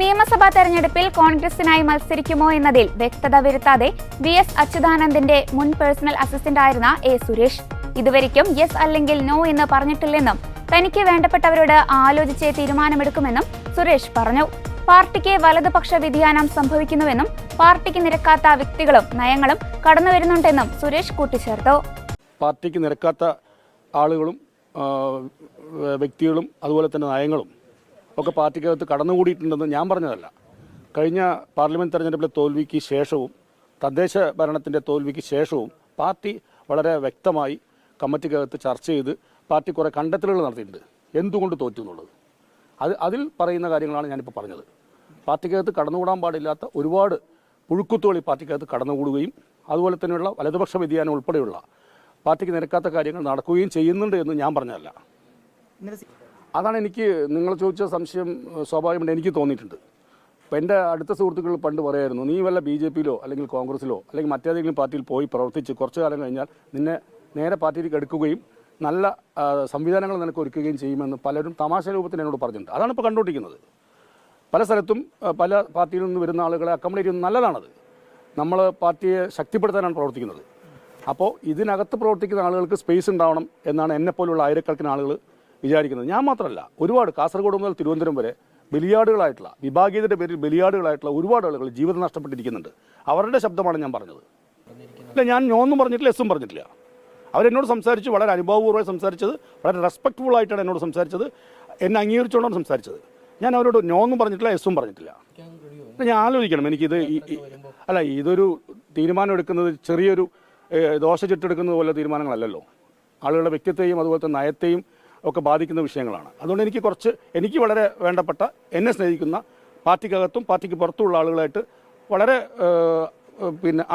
നിയമസഭാ തെരഞ്ഞെടുപ്പിൽ കോൺഗ്രസിനായി മത്സരിക്കുമോ എന്നതിൽ വ്യക്തത വരുത്താതെ വി.എസ്. അച്യുതാനന്ദന്റെ മുൻ പേഴ്സണൽ അസിസ്റ്റന്റായിരുന്ന എ. സുരേഷ് ഇതുവരെയ്ക്കും യെസ് അല്ലെങ്കിൽ നോ എന്ന് പറഞ്ഞിട്ടില്ലെന്നും തനിക്ക് വേണ്ടപ്പെട്ടവരോട് ആലോചിച്ച് തീരുമാനമെടുക്കുമെന്നും സുരേഷ് പറഞ്ഞു. പാർട്ടിക്ക് വലതുപക്ഷ വ്യതിയാനം സംഭവിക്കുന്നുവെന്നും പാർട്ടിക്ക് നിരക്കാത്ത വ്യക്തികളും നയങ്ങളും കടന്നുവരുന്നുണ്ടെന്നും സുരേഷ് കൂട്ടിച്ചേർത്തു. പാർട്ടിക്ക് നിരക്കാത്ത ആളുകളും വ്യക്തികളും അതുപോലെ തന്നെ നയങ്ങളും ഒക്കെ പാർട്ടിക്കകത്ത് കടന്നുകൂടിയിട്ടുണ്ടെന്ന് ഞാൻ പറഞ്ഞതല്ല. കഴിഞ്ഞ പാർലമെന്റ് തെരഞ്ഞെടുപ്പിലെ തോൽവിക്ക് ശേഷവും തദ്ദേശ ഭരണത്തിൻ്റെ തോൽവിക്ക് ശേഷവും പാർട്ടി വളരെ വ്യക്തമായി കമ്മിറ്റിക്കകത്ത് ചർച്ച ചെയ്ത് പാർട്ടി കുറേ കണ്ടെത്തലുകൾ നടത്തിയിട്ടുണ്ട് എന്തുകൊണ്ട് തോറ്റു എന്നുള്ളത്. അതിൽ പറയുന്ന കാര്യങ്ങളാണ് ഞാനിപ്പോൾ പറഞ്ഞത്. പാർട്ടിക്കകത്ത് കടന്നുകൂടാൻ പാടില്ലാത്ത ഒരുപാട് പുഴുക്കുത്തുകൾ ഈ പാർട്ടിക്കകത്ത് കടന്നുകൂടുകയും അതുപോലെ തന്നെയുള്ള വലതുപക്ഷ വ്യതിയാനം ഉൾപ്പെടെയുള്ള പാർട്ടിക്ക് നിരക്കാത്ത കാര്യങ്ങൾ നടക്കുകയും ചെയ്യുന്നുണ്ട് എന്ന് ഞാൻ പറഞ്ഞതല്ല. അതാണ് എനിക്ക് നിങ്ങൾ ചോദിച്ച സംശയം സ്വാഭാവികമായിട്ട് എനിക്ക് തോന്നിയിട്ടുണ്ട്. അപ്പോൾ എൻ്റെ അടുത്ത സുഹൃത്തുക്കൾ പണ്ട് പറയായിരുന്നു, നീ വല്ല BJP-യിലോ അല്ലെങ്കിൽ കോൺഗ്രസ്സിലോ അല്ലെങ്കിൽ മറ്റേതെങ്കിലും പാർട്ടിയിൽ പോയി പ്രവർത്തിച്ച് കുറച്ചു കാലം കഴിഞ്ഞാൽ നിന്നെ നേരെ പാർട്ടിയിലേക്ക് എടുക്കുകയും നല്ല സംവിധാനങ്ങൾ നിനക്ക് ഒരുക്കുകയും ചെയ്യുമെന്ന് പലരും തമാശ രൂപത്തിൽ എന്നോട് പറഞ്ഞിട്ടുണ്ട്. അതാണ് ഇപ്പോൾ കണ്ടുകൊണ്ടിരിക്കുന്നത്. പല സ്ഥലത്തും പല പാർട്ടിയിൽ നിന്ന് വരുന്ന ആളുകളെ അക്കോമഡേറ്റ് ചെയ്യുന്നത് നല്ലതാണത്. നമ്മൾ പാർട്ടിയെ ശക്തിപ്പെടുത്താനാണ് പ്രവർത്തിക്കുന്നത്. അപ്പോൾ ഇതിനകത്ത് പ്രവർത്തിക്കുന്ന ആളുകൾക്ക് സ്പേസ് ഉണ്ടാവണം എന്നാണ് എന്നെപ്പോലുള്ള ആയിരക്കണക്കിന് ആളുകൾ വിചാരിക്കുന്നത്. ഞാൻ മാത്രമല്ല, ഒരുപാട് കാസർഗോഡ് മുതൽ തിരുവനന്തപുരം വരെ ബലിയാടുകളായിട്ടുള്ള വിഭാഗീയതയുടെ പേരിൽ ബലിയാടുകളായിട്ടുള്ള ഒരുപാട് ആളുകൾ ജീവിതം നഷ്ടപ്പെട്ടിരിക്കുന്നുണ്ട്. അവരുടെ ശബ്ദമാണ് ഞാൻ പറഞ്ഞത്. ഇല്ല, ഞാൻ നോന്നും പറഞ്ഞിട്ടില്ല എസ്സും പറഞ്ഞിട്ടില്ല. അവരെന്നോട് സംസാരിച്ചു, വളരെ അനുഭവപൂർവ്വമായി സംസാരിച്ചത്, വളരെ റെസ്പെക്റ്റ്ഫുൾ ആയിട്ടാണ് എന്നോട് സംസാരിച്ചത്, എന്നെ അംഗീകരിച്ചുകൊണ്ടാണ് സംസാരിച്ചത്. ഞാൻ അവരോട് നോന്നും പറഞ്ഞിട്ടില്ല എസ്സും പറഞ്ഞിട്ടില്ല. ഞാൻ ആലോചിക്കണം, എനിക്കിത് അല്ല, ഇതൊരു തീരുമാനം എടുക്കുന്നത് ചെറിയൊരു ദോശ ചുട്ടെടുക്കുന്നത് പോലെ തീരുമാനങ്ങളല്ലല്ലോ. ആളുകളുടെ വ്യക്തിത്വത്തെയും അതുപോലെ തന്നെ നയത്തെയും ഒക്കെ ബാധിക്കുന്ന വിഷയങ്ങളാണ്. അതുകൊണ്ട് എനിക്ക് വളരെ വേണ്ടപ്പെട്ട, എന്നെ സ്നേഹിക്കുന്ന, പാർട്ടിക്കകത്തും പാർട്ടിക്ക് പുറത്തുള്ള ആളുകളായിട്ട് വളരെ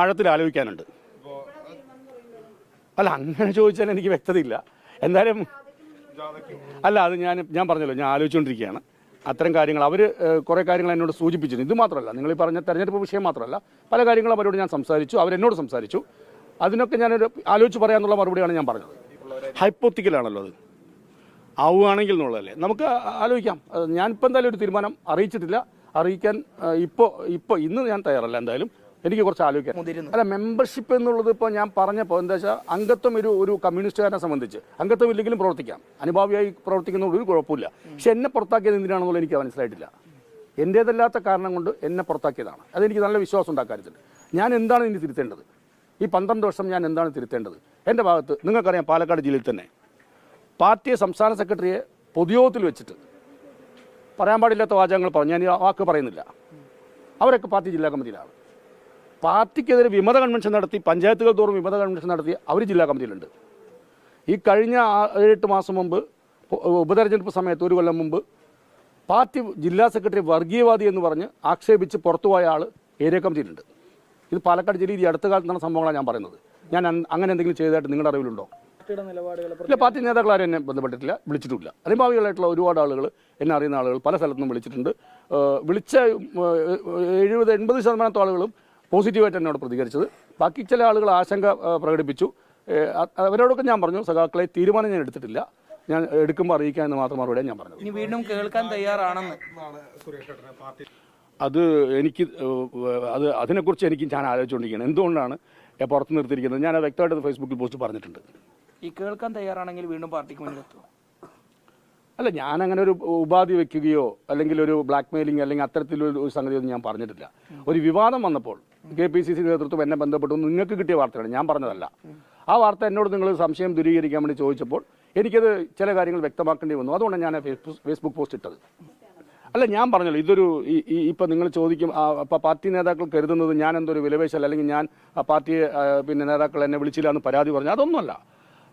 ആഴത്തിൽ ആലോചിക്കാനുണ്ട്. അല്ല, അങ്ങനെ ചോദിച്ചാൽ എനിക്ക് വ്യക്തതയില്ല. എന്തായാലും അല്ല, അത് ഞാൻ പറഞ്ഞല്ലോ, ഞാൻ ആലോചിച്ചുകൊണ്ടിരിക്കുകയാണ് അത്തരം കാര്യങ്ങൾ. അവർ കുറേ കാര്യങ്ങൾ എന്നോട് സൂചിപ്പിച്ചിരുന്നു. ഇത് മാത്രമല്ല, നിങ്ങൾ ഈ പറഞ്ഞ തെരഞ്ഞെടുപ്പ് വിഷയം മാത്രമല്ല, പല കാര്യങ്ങളും അവരോട് ഞാൻ സംസാരിച്ചു, അവരെന്നോട് സംസാരിച്ചു. അതിനൊക്കെ ഞാനൊരു ആലോചിച്ച് പറയാമെന്നുള്ള മറുപടിയാണ് ഞാൻ പറഞ്ഞത്. ഹൈപ്പോത്തിക്കലാണല്ലോ അത്, ആവുകയാണെങ്കിൽ എന്നുള്ളതല്ലേ. നമുക്ക് ആലോചിക്കാം. ഞാനിപ്പോൾ എന്തായാലും ഒരു തീരുമാനം അറിയിച്ചിട്ടില്ല. അറിയിക്കാൻ ഇപ്പോൾ ഇന്ന് ഞാൻ തയ്യാറല്ല. എന്തായാലും എനിക്ക് കുറച്ച് ആലോചിക്കാം. അല്ല, മെമ്പർഷിപ്പ് എന്നുള്ളത് ഇപ്പോൾ ഞാൻ പറഞ്ഞപ്പോൾ എന്താ വെച്ചാൽ, അംഗത്വം ഒരു കമ്മ്യൂണിസ്റ്റുകാരനെ സംബന്ധിച്ച് അംഗത്വം ഇല്ലെങ്കിലും പ്രവർത്തിക്കാം, അനുഭാവിയായി പ്രവർത്തിക്കുന്നതുകൊണ്ട് ഒരു കുഴപ്പമില്ല. പക്ഷെ എന്നെ പുറത്താക്കിയത് എന്തിനാണെന്നുള്ളത് എനിക്ക് മനസ്സിലായിട്ടില്ല. എൻ്റേതല്ലാത്ത കാരണം കൊണ്ട് എന്നെ പുറത്താക്കിയതാണ്. അതെനിക്ക് നല്ല വിശ്വാസം ഉണ്ട് അക്കാര്യത്തിൽ. ഞാൻ എന്താണ് ഇനി തിരുത്തേണ്ടത്? ഈ 12 വർഷം ഞാൻ എന്താണ് തിരുത്തേണ്ടത്? എൻ്റെ ഭാഗത്ത് നിങ്ങൾക്കറിയാം, പാലക്കാട് ജില്ലയിൽ തന്നെ പാർട്ടി സംസ്ഥാന സെക്രട്ടറിയെ പൊതുയോഗത്തിൽ വെച്ചിട്ട് പറയാൻ പാടില്ലാത്ത വാചകങ്ങൾ പറഞ്ഞു. ഞാൻ ഈ വാക്ക് പറയുന്നില്ല. അവരൊക്കെ പാർട്ടി ജില്ലാ കമ്മിറ്റിയിലാണ്. പാർട്ടിക്കെതിരെ വിമത കൺവെൻഷൻ നടത്തി, പഞ്ചായത്തുകൾ തോറും വിമത കൺവെൻഷൻ നടത്തി അവർ ജില്ലാ കമ്മിറ്റിയിലുണ്ട്. ഈ കഴിഞ്ഞ 7-8 മാസം മുമ്പ് ഉപതെരഞ്ഞെടുപ്പ് സമയത്ത്, ഒരു കൊല്ലം മുമ്പ്, പാർട്ടി ജില്ലാ സെക്രട്ടറി വർഗീയവാദി എന്ന് പറഞ്ഞ് ആക്ഷേപിച്ച് പുറത്തുപോയ ആൾ ഏരിയ കമ്മിറ്റിയിലുണ്ട്. ഇത് പാലക്കാട് ജില്ലയിൽ ഈ അടുത്ത കാലത്ത് നടന്ന സംഭവങ്ങളാണ് ഞാൻ പറയുന്നത്. ഞാൻ അങ്ങനെ എന്തെങ്കിലും ചെയ്തതായിട്ട് നിങ്ങളുടെ അറിവിലുണ്ടോ? ഇല്ല, പാർട്ടി നേതാക്കളാരും എന്നെ ബന്ധപ്പെട്ടിട്ടില്ല, വിളിച്ചിട്ടില്ല. അനുഭാവികളായിട്ടുള്ള ഒരുപാട് ആളുകൾ, എന്നെ അറിയുന്ന ആളുകൾ പല സ്ഥലത്തുനിന്നും വിളിച്ചിട്ടുണ്ട്. വിളിച്ച 70-80% ആളുകളും പോസിറ്റീവായിട്ട് എന്നോട് പ്രതികരിച്ചത്. ബാക്കി ചില ആളുകൾ ആശങ്ക പ്രകടിപ്പിച്ചു. അവരോടൊക്കെ ഞാൻ പറഞ്ഞു, സഖാക്കളെ, തീരുമാനം ഞാൻ എടുത്തിട്ടില്ല, ഞാൻ എടുക്കുമ്പോൾ അറിയിക്കാൻ എന്ന് മാത്രം മറുപടിയാണ് ഞാൻ പറഞ്ഞത്. വീണ്ടും കേൾക്കാൻ തയ്യാറാണെന്ന് അതിനെക്കുറിച്ച് ഞാൻ ആലോചിച്ചുകൊണ്ടിരിക്കുകയാണ്. എന്തുകൊണ്ടാണ് പുറത്ത് നിർത്തിയിരിക്കുന്നത്? ഞാൻ വ്യക്തമായിട്ട് ഫേസ്ബുക്കിൽ പോസ്റ്റ് പറഞ്ഞിട്ടുണ്ട്. ഈ കേൾക്കാൻ തയ്യാറാണെങ്കിൽ വീണ്ടും പാർട്ടിക്ക് മുന്നിലെത്തും. അല്ല, ഞാനങ്ങനെ ഒരു ഉപാധി വെക്കുകയോ അല്ലെങ്കിൽ ഒരു ബ്ലാക്ക് മെയിലിംഗ് അല്ലെങ്കിൽ അത്തരത്തിലൊരു സംഗതിയൊന്നും ഞാൻ പറഞ്ഞിട്ടില്ല. ഒരു വിവാദം വന്നപ്പോൾ KPCC നേതൃത്വം എന്നെ ബന്ധപ്പെട്ടു. നിങ്ങൾക്ക് കിട്ടിയ വാർത്തയാണ്, ഞാൻ പറഞ്ഞതല്ല. ആ വാർത്ത എന്നോട് നിങ്ങൾ സംശയം ദൂരീകരിക്കാൻ വേണ്ടി ചോദിച്ചപ്പോൾ എനിക്കത് ചില കാര്യങ്ങൾ വ്യക്തമാക്കേണ്ടി വന്നു. അതുകൊണ്ടാണ് ഞാൻ ഫേസ്ബുക്ക് പോസ്റ്റ് ഇട്ടത്. അല്ല, ഞാൻ പറഞ്ഞല്ലോ, ഇതൊരു ഇപ്പം നിങ്ങൾ ചോദിക്കും, അപ്പോൾ പാർട്ടി നേതാക്കൾ കരുതുന്നത് ഞാൻ എന്തൊരു വിലപേശൽ അല്ലെങ്കിൽ ഞാൻ പാർട്ടിയെ നേതാക്കൾ എന്നെ വിളിച്ചില്ല എന്ന് പരാതി പറഞ്ഞു. അതൊന്നുമല്ല.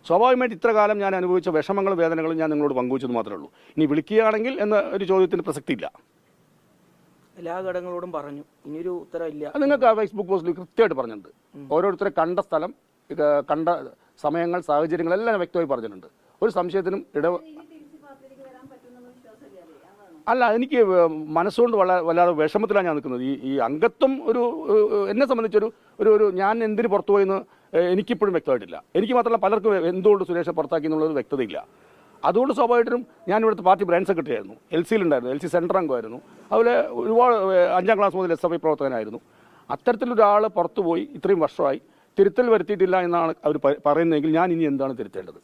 സ്വാഭാവികമായിട്ട് ഇത്ര കാലം ഞാൻ അനുഭവിച്ച വിഷമങ്ങളും വേദനകളും ഞാൻ നിങ്ങളോട് പങ്കുവച്ചത് മാത്രമേ ഉള്ളൂ. ഇനി വിളിക്കുകയാണെങ്കിൽ എന്ന ഒരു ചോദ്യത്തിന് പ്രസക്തിയില്ല. എല്ലാ ഘടകങ്ങളോടും പറഞ്ഞു, ഇനിയൊരു ഉത്തരവില്ല. അത് നിങ്ങൾക്ക് ആ ഫേസ്ബുക്ക് പോസ്റ്റിൽ കൃത്യമായിട്ട് പറഞ്ഞിട്ടുണ്ട്. ഓരോരുത്തരെ കണ്ട സ്ഥലം, കണ്ട സമയങ്ങൾ, സാഹചര്യങ്ങളെല്ലാം വ്യക്തമായി പറഞ്ഞിട്ടുണ്ട്. ഒരു സംശയത്തിനും അല്ല, എനിക്ക് മനസ്സുകൊണ്ട് വല്ലാതെ വിഷമത്തിലാണ് ഞാൻ നിൽക്കുന്നത്. ഈ അംഗത്വം എന്നെ സംബന്ധിച്ചൊരു ഞാൻ എന്തിന് പുറത്തുപോയെന്ന് എനിക്കിപ്പോഴും വ്യക്തമായിട്ടില്ല. എനിക്ക് മാത്രമല്ല, പലർക്കും എന്തുകൊണ്ട് സുരേഷ് പുറത്താക്കി എന്നുള്ളൊരു വ്യക്തതയില്ല. അതുകൊണ്ട് സ്വാഭാവികമായിട്ടും ഞാൻ ഇവിടുത്തെ പാർട്ടി ബ്രാഞ്ച് സെക്രട്ടറി ആയിരുന്നു, LC ഉണ്ടായിരുന്നു, LC സെൻട്രൽ അംഗമായിരുന്നു, അതുപോലെ ഒരുപാട് 5ാം ക്ലാസ് മുതൽ SFI പ്രവർത്തകനായിരുന്നു. അത്തരത്തിലൊരാൾ പുറത്തുപോയി ഇത്രയും വർഷമായി തിരുത്തൽ വരുത്തിയിട്ടില്ല എന്നാണ് അവർ പറയുന്നതെങ്കിൽ ഞാൻ ഇനി എന്താണ് തിരുത്തേണ്ടത്?